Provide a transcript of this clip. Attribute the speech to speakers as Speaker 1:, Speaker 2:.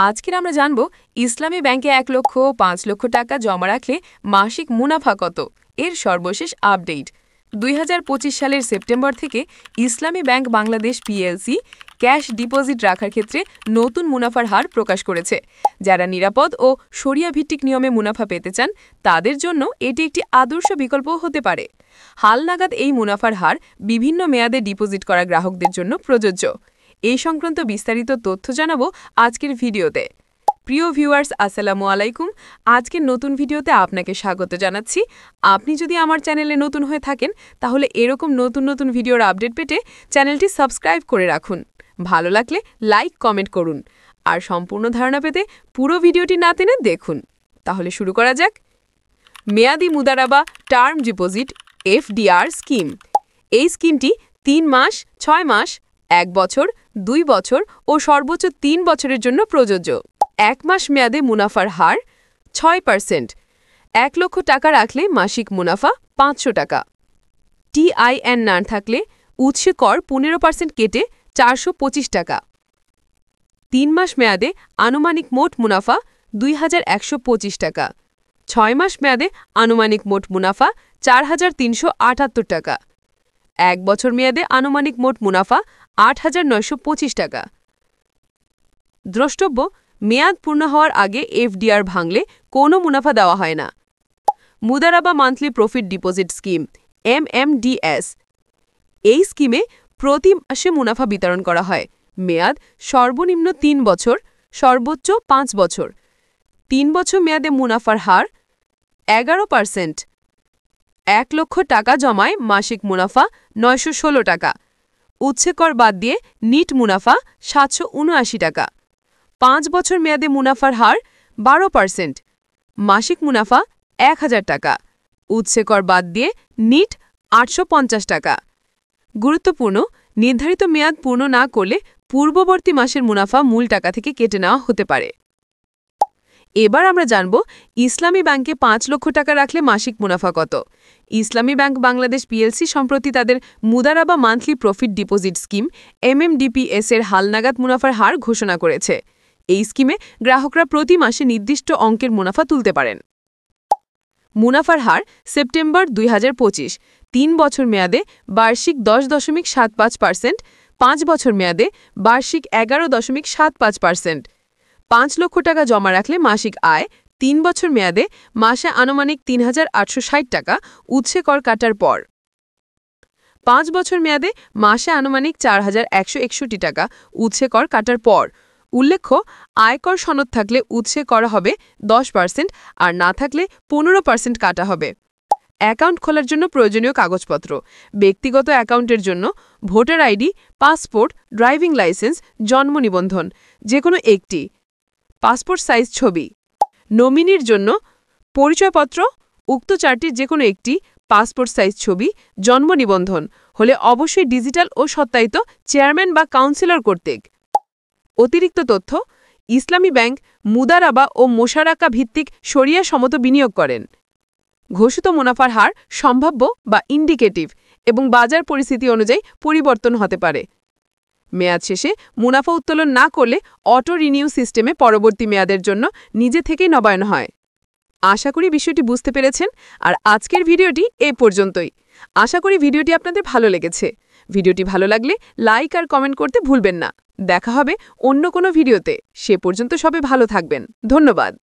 Speaker 1: আজকের আমরা জানব ইসলামী ব্যাংকে ১ লক্ষ ৫ লক্ষ টাকা জমা রাখলে মাসিক মুনাফা কত এর সর্বশেষ আপডেট। ২০২৫ সালের সেপ্টেম্বর থেকে ইসলামী bank Bangladesh PLC cash deposit রাখার ক্ষেত্রে নতুন মুনাফার হার প্রকাশ করেছে। যারা নিরাপদ ও শরিয়া ভিত্তিক নিয়মে মুনাফা পেতে চান তাদের জন্য এটি একটি আদর্শ বিকল্প হতে পারে। হালনাগাদ এই মুনাফার হার বিভিন্ন মেয়াদে ডিপোজিট করা গ্রাহকদের জন্য প্রযোজ্য। এই সংক্রান্ত বিস্তারিত তথ্য জানাবো আজকের ভিডিওতে। প্রিয় ভিউয়ার্স, আসসালামু আলাইকুম। আজকের নতুন ভিডিওতে আপনাকে স্বাগত জানাচ্ছি। আপনি যদি আমার চ্যানেলে নতুন হয়ে থাকেন তাহলে এরকম নতুন নতুন ভিডিওর আপডেট পেতে চ্যানেলটি সাবস্ক্রাইব করে রাখুন। ভালো লাগলে লাইক কমেন্ট করুন আর সম্পূর্ণ ধারণা পেতে পুরো ভিডিওটি না টেনে দেখুন। তাহলে শুরু করা যাক। মেয়াদি Mudaraba term deposit FDR scheme. এই স্কিমটি ৩ মাস, ৬ মাস, ১ বছর, ২ বছর ও সর্বোচ্চ ৩ বছরের জন্য প্রযোজ্য। ১ মাস মেয়াদে মুনাফার হার ৬%। ১ লক্ষ টাকা রাখলে মাসিক মুনাফা ৫০০ টাকা। টিআইএন না থাকলে উৎসে কর ১৫% কেটে ৪২৫ টাকা। ৩ মাস মেয়াদে আনুমানিক মোট মুনাফা ২১২৫ টাকা। ৬ মাস মেয়াদে আনুমানিক মোট মুনাফা ৪৩৭৮ টাকা। ১ বছর মেয়াদে আনুমানিক মোট মুনাফা ৮৯২৫ টাকা। দ্রষ্টব্য: মেয়াদ পূর্ণ হওয়ার আগে এফডিআর ভাঙলে কোনো মুনাফা দেওয়া হয় না। মুদারাবা monthly profit deposit scheme MMDS. এই স্কিমে প্রতি মাসে মুনাফা বিতরণ করা হয়। মেয়াদ সর্বনিম্ন ৩ বছর, সর্বোচ্চ ৫ বছর। ৩ বছর মেয়াদে মুনাফার হার ১১%। ১ লক্ষ টাকা জমায় মাসিক মুনাফা ৯১৬ টাকা। উৎসে কর বাদ দিয়ে নিট মুনাফা ৭৭৯ টাকা। ৫ বছর মেয়াদে মুনাফার হার ১২%। মাসিক মুনাফা ১,০০০ টাকা। উৎসে কর বাদ দিয়ে নিট ৮৫০ টাকা। গুরুত্বপূর্ণ: নির্ধারিত মেয়াদ পূর্ণ না করলে পূর্ববর্তী মাসের মুনাফা মূল টাকা থেকে কেটে নেওয়া হতে পারে। এবার আমরা জানব ইসলামী ব্যাংকে ৫ লক্ষ টাকা রাখলে মাসিক মুনাফা কত। ইসলামী ব্যাংক বাংলাদেশ পিএলসি সম্প্রতি তাদের মুদারাবা monthly profit deposit scheme MMDPS এর হালনাগাদ মুনাফার হার ঘোষণা করেছে। এই স্কিমে গ্রাহকরা প্রতি মাসে নির্দিষ্ট অঙ্কের মুনাফা তুলতে পারেন। মুনাফার হার সেপ্টেম্বর ২০২৫। ৩ বছর মেয়াদে বার্ষিক ১০.৭৫%, ৫ বছর মেয়াদে বার্ষিক ১১.৭৫%। ৫ লক্ষ টাকা জমা রাখলে মাসিক আয় ৩ বছর মেয়াদে মাসে আনুমানিক ৩,৮৬০ টাকা উৎসে কর কাটার পর। ৫ বছর মেয়াদে মাসে আনুমানিক ৪,১৬১ টাকা উৎসে কর কাটার পর। উল্লেখ্য, আয়কর সনদ থাকলে উৎসে করা হবে ১০% আর না থাকলে ১৫% কাটা হবে। অ্যাকাউন্ট খোলার জন্য প্রয়োজনীয় কাগজপত্র: ব্যক্তিগত অ্যাকাউন্টের জন্য voter ID, passport, driving licence, জন্ম নিবন্ধন যে কোনো একটি, পাসপোর্ট সাইজ ছবি। নমিনির জন্য পরিচয়পত্র, উক্ত চারটির যে কোনো একটি, পাসপোর্ট সাইজ ছবি, জন্ম নিবন্ধন হলে অবশ্যই ডিজিটাল ও সত্যায়িত চেয়ারম্যান বা কাউন্সিলর কর্তৃক। অতিরিক্ত তথ্য: ইসলামী ব্যাংক মুদারাবা ও মোশারাকা ভিত্তিক শরিয়া সম্মত বিনিয়োগ করেন। ঘোষিত মুনাফার হার সম্ভাব্য বা ইন্ডিকেটিভ এবং বাজার পরিস্থিতি অনুযায়ী পরিবর্তন হতে পারে। মেয়াদ শেষে মুনাফা উত্তোলন না করলে অটো রিনিউ সিস্টেমে পরবর্তী মেয়াদের জন্য নিজে থেকেই নবায়ন হয়। আশা করি বিষয়টি বুঝতে পেরেছেন। আর আজকের ভিডিওটি এ পর্যন্তই। আশা করি ভিডিওটি আপনাদের ভালো লেগেছে। ভিডিওটি ভালো লাগলে লাইক আর কমেন্ট করতে ভুলবেন না। দেখা হবে অন্য কোনো ভিডিওতে। সে পর্যন্ত সবাই ভালো থাকবেন। ধন্যবাদ।